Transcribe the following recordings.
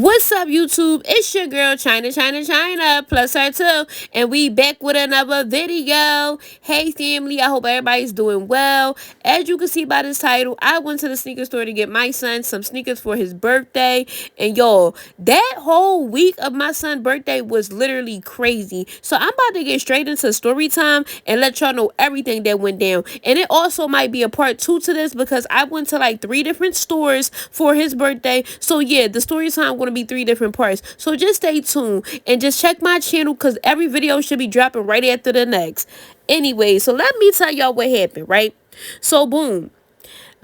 What's up, YouTube? It's your girl, China, plus her too, and we back with another video. Hey, family, I hope everybody's doing well. As you can see by this title, I went to the sneaker store to get my son some sneakers for his birthday, and y'all, that whole week of my son's birthday was literally crazy. So I'm about to get straight into story time and let y'all know everything that went down. And it also might be a part 2 to this because I went to like 3 different stores for his birthday. So yeah, the story time going to be 3 different parts. So just stay tuned and just check my channel because every video should be dropping right after the next. Anyway, so let me tell y'all what happened, right? So boom.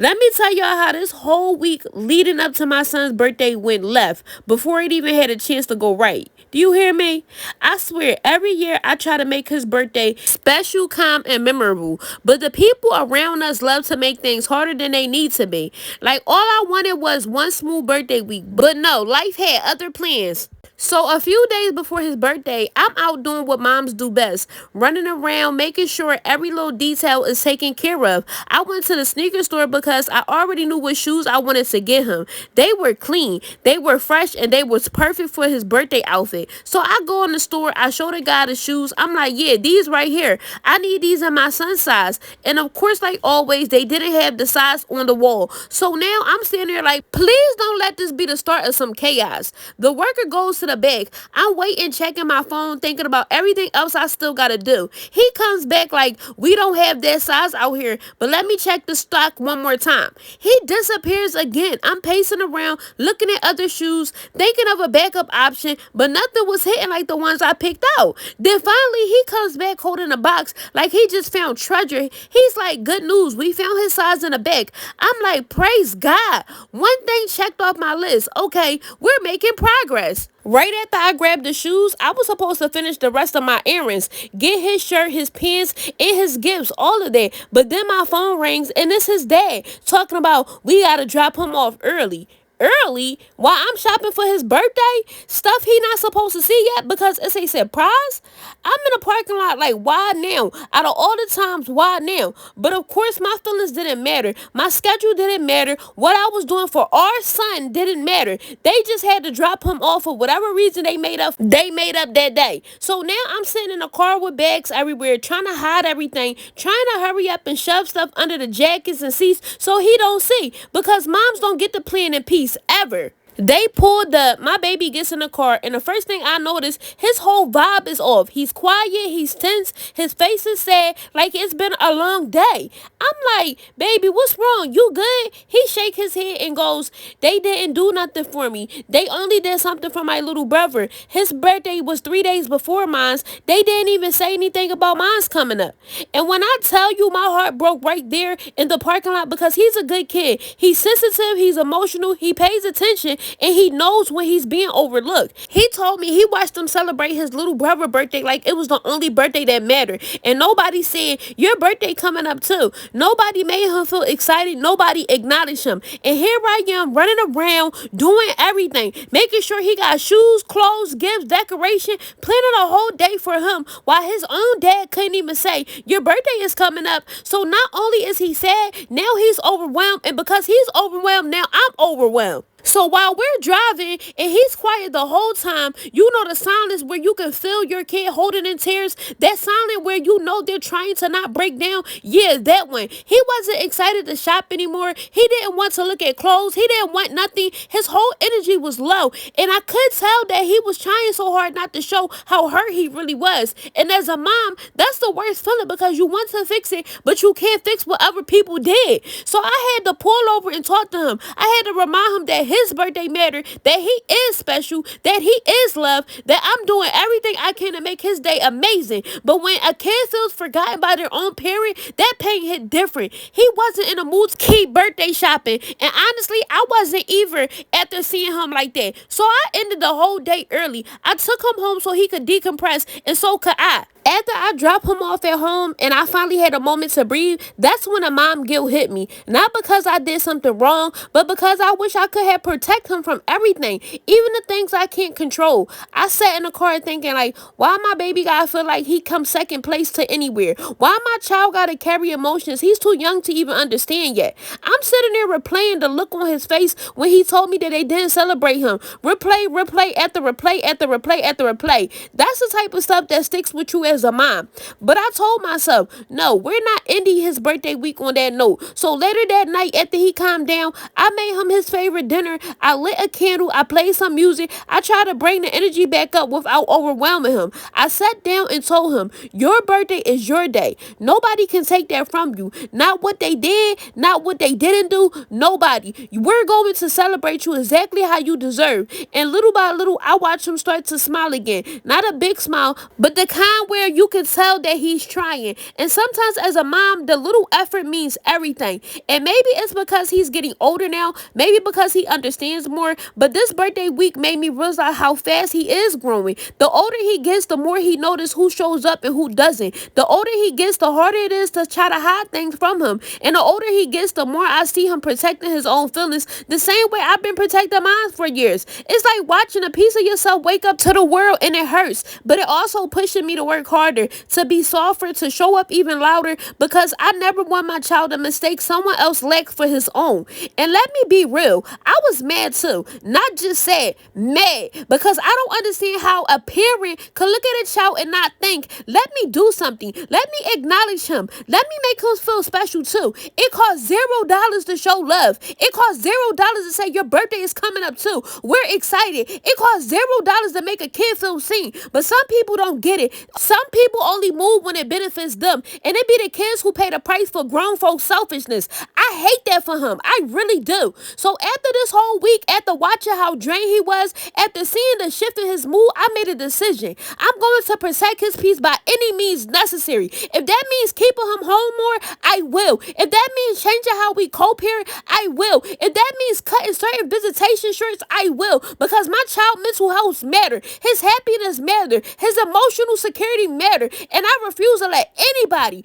Let me tell y'all how this whole week leading up to my son's birthday went left before it even had a chance to go right. Do you hear me? I swear, every year I try to make his birthday special, calm, and memorable. But the people around us love to make things harder than they need to be. Like, all I wanted was one smooth birthday week. But no, life had other plans. So a few days before his birthday, I'm out doing what moms do best, running around, making sure every little detail is taken care of. I went to the sneaker store because I already knew what shoes I wanted to get him. They were clean, they were fresh, and they was perfect for his birthday outfit. So I go in the store, I show the guy the shoes. I'm like, yeah, these right here. I need these in my son's size. And of course, like always, they didn't have the size on the wall. So now I'm standing there like, please don't let this be the start of some chaos. The worker goes to the bag. I'm waiting, checking my phone, thinking about everything else I still gotta do. He comes back like, we don't have that size out here, but let me check the stock one more time. He disappears again. I'm pacing around, looking at other shoes, thinking of a backup option, but nothing was hitting like the ones I picked out. Then finally, he comes back holding a box like he just found treasure. He's like, good news, we found his size in the bag. I'm like, praise God. One thing checked off my list. Okay, we're making progress. Right after I grabbed the shoes, I was supposed to finish the rest of my errands. Get his shirt, his pants, and his gifts, all of that. But then my phone rings, and it's his dad talking about we got to drop him off early. Early? While I'm shopping for his birthday? Stuff he not supposed to see yet because it's a surprise? I'm in a parking lot like, why now? Out of all the times, why now? But of course, my feelings didn't matter. My schedule didn't matter. What I was doing for our son didn't matter. They just had to drop him off for whatever reason they made up that day. So now I'm sitting in a car with bags everywhere, trying to hide everything, trying to hurry up and shove stuff under the jackets and seats so he don't see. Because moms don't get to plan in peace ever. They pulled up. My baby gets in the car, and the first thing I notice, his whole vibe is off. He's quiet, he's tense, his face is sad, like it's been a long day. I'm like, baby, what's wrong? You good? He shake his head and goes, they didn't do nothing for me. They only did something for my little brother. His birthday was 3 days before mine. They didn't even say anything about mine's coming up. And when I tell you, my heart broke right there in the parking lot because he's a good kid. He's sensitive, he's emotional, he pays attention, and he knows when he's being overlooked. He told me he watched them celebrate his little brother's birthday like it was the only birthday that mattered. And nobody said, your birthday coming up too. Nobody made him feel excited. Nobody acknowledged him. And here I am running around doing everything, making sure he got shoes, clothes, gifts, decoration, planning a whole day for him while his own dad couldn't even say, your birthday is coming up. So not only is he sad, now he's overwhelmed. And because he's overwhelmed, now I'm overwhelmed. So while we're driving and he's quiet the whole time, you know the silence where you can feel your kid holding in tears, that silence where you know they're trying to not break down. Yeah, that one. He wasn't excited to shop anymore. He didn't want to look at clothes. He didn't want nothing. His whole energy was low. And I could tell that he was trying so hard not to show how hurt he really was. And as a mom, that's the worst feeling because you want to fix it, but you can't fix what other people did. So I had to pull over and talk to him. I had to remind him that his birthday mattered, that he is special, that he is loved, that I'm doing everything I can to make his day amazing. But when a kid feels forgotten by their own parent, that pain hit different. He wasn't in a mood to keep birthday shopping, and honestly, I wasn't either after seeing him like that. So I ended the whole day early. I took him home so he could decompress, and so could I. After I dropped him off at home and I finally had a moment to breathe, that's when a mom guilt hit me. Not because I did something wrong, but because I wish I could have protected him from everything, even the things I can't control. I sat in the car thinking like, why my baby gotta feel like he comes second place to anywhere? Why my child gotta carry emotions he's too young to even understand yet? I'm sitting there replaying the look on his face when he told me that they didn't celebrate him. Replay after replay after replay after replay. That's the type of stuff that sticks with you as a mom. But I told myself, no, we're not ending his birthday week on that note. So later that night, after he calmed down, I made him his favorite dinner. I lit a candle. I played some music. I tried to bring the energy back up without overwhelming him. I sat down and told him, your birthday is your day. Nobody can take that from you. Not what they did, not what they didn't do. Nobody. We're going to celebrate you exactly how you deserve. And little by little, I watched him start to smile again. Not a big smile, but the kind where you can tell that he's trying. And sometimes as a mom, the little effort means everything. And maybe it's because he's getting older now, maybe because he understands more, but this birthday week made me realize how fast he is growing. The older he gets, the more he notices who shows up and who doesn't. The older he gets, the harder it is to try to hide things from him. And the older he gets, the more I see him protecting his own feelings the same way I've been protecting mine for years. It's like watching a piece of yourself wake up to the world and it hurts, but it also pushing me to work harder, to be softer, to show up even louder, because I never want my child to mistake someone else lack for his own. And let me be real, I was mad too, not just sad, mad, because I don't understand how a parent could look at a child and not think, let me do something, let me acknowledge him, let me make him feel special too. It costs $0 to show love. It costs $0 to say your birthday is coming up too. We're excited. It costs $0 to make a kid feel seen. But some people don't get it. Some people only move when it benefits them. And it be the kids who pay the price for grown folks' selfishness. I hate that for him. I really do. So after this whole week, after watching how drained he was, after seeing the shift in his mood, I made a decision. I'm going to protect his peace by any means necessary. If that means keeping him home more, I will. If that means changing how we co-parent, I will. If that means cutting certain visitation shirts, I will. Because my child mental health matter. His happiness matter. His emotional security matter. And I refuse to let anybody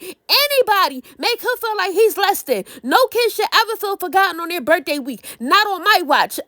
make him feel like he's less than. No kid should ever feel forgotten on their birthday week. Not on my watch.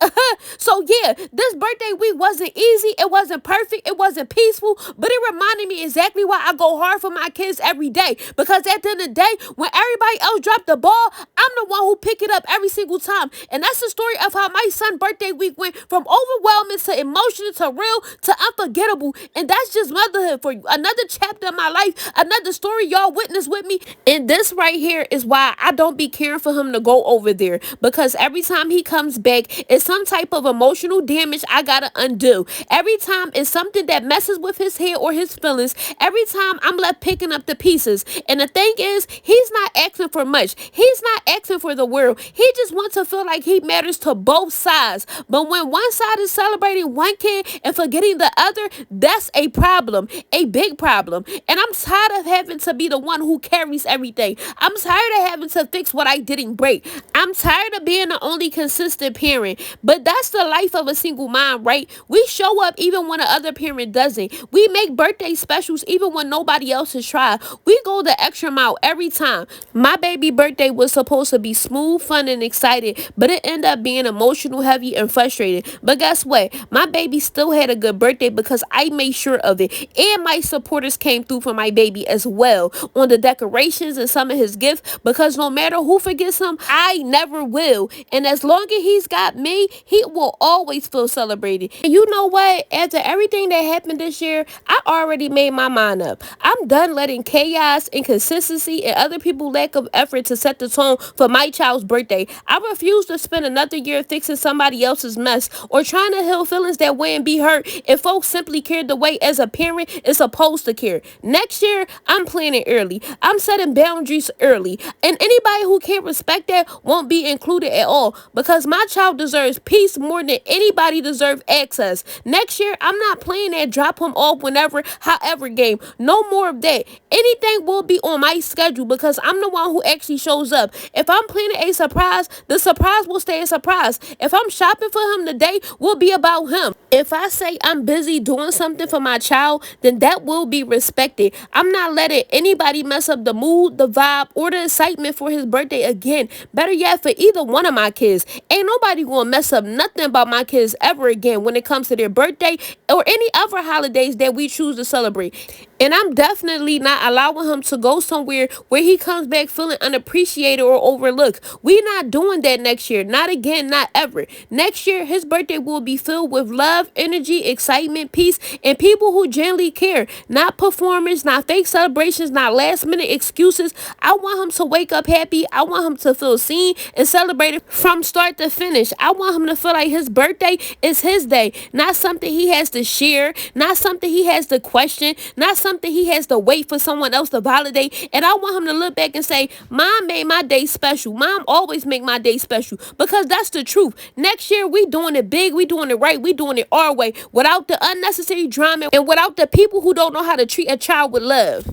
So yeah, this birthday week wasn't easy. It wasn't perfect. It wasn't peaceful. But it reminded me exactly why I go hard for my kids every day. Because at the end of the day, when everybody else dropped the ball, I'm the one who pick it up every single time. And that's the story of how my son's birthday week went from overwhelming to emotional to real to unforgettable. And that's just motherhood for you. Another chapter of my life, another story y'all witnessed with me. And this right here is why I don't be caring for him to go over there. Because every time he comes back, it's some type of emotional damage I gotta undo. Every time it's something that messes with his head or his feelings. Every time I'm left picking up the pieces. And the thing is, he's not asking for much. He's not asking for the world. He just wants to feel like he matters to both sides. But when one side is celebrating one kid and forgetting the other, that's a problem, a big problem. And I'm tired of having to be the one who carries everything. I'm tired of having to fix what I didn't break. I'm tired of being the only consistent parent. But that's the life of a single mom, right? We show up even when the other parent doesn't. We make birthday specials even when nobody else has tried. We go the extra mile every time. My baby birthday was supposed to be smooth, fun, and excited, but it ended up being emotional, heavy, and frustrating. But guess what? My baby still had a good birthday because I made sure of it. And my supporters came through for my baby as well on the decorations and some of his gifts, because no matter who forgets him, I never will. And as long as he's got me, he will always feel celebrated. And you know what? After everything that happened this year, I already made my mind up. I'm done letting chaos, inconsistency, and other people's lack of effort to set the tone for my child's birthday. I refuse to spend another year fixing somebody else's mess or trying to heal feelings that wouldn't be hurt if folks simply cared the way as a parent is supposed to care. Next year, I'm planning early. I'm setting boundaries early. And anybody who can't respect that won't be included at all, because my child deserves peace more than anybody deserves access. Next year, I'm not playing that drop him off whenever, however game. No more of that. Anything will be on my schedule because I'm the one who actually shows up. If I'm planning a surprise, the surprise will stay a surprise. If I'm shopping for him today, will be about him. If I say I'm busy doing something for my child, then that will be respected. I'm not letting anybody mess up the mood, the vibe, or the excitement for his birthday again. Better yet, for either one of my kids. Ain't nobody gonna mess up nothing about my kids ever again when it comes to their birthday or any other holidays that we choose to celebrate. And I'm definitely not allowing him to go somewhere where he comes back feeling unappreciated or overlooked. We not doing that next year. Not again, not ever. Next year, his birthday will be filled with love, energy, excitement, peace, and people who genuinely care. Not performers, not fake celebrations, not last minute excuses. I want him to wake up happy. I want him to feel seen and celebrated from start to finish. I want him to feel like his birthday is his day, not something he has to share, not something he has to question, not something he has to wait for someone else to validate. And I want him to look back and say, Mom made my day special. Mom always make my day special, because that's the truth. Next year, we doing it big, we doing it right, we doing it our way, without the unnecessary drama and without the people who don't know how to treat a child with love.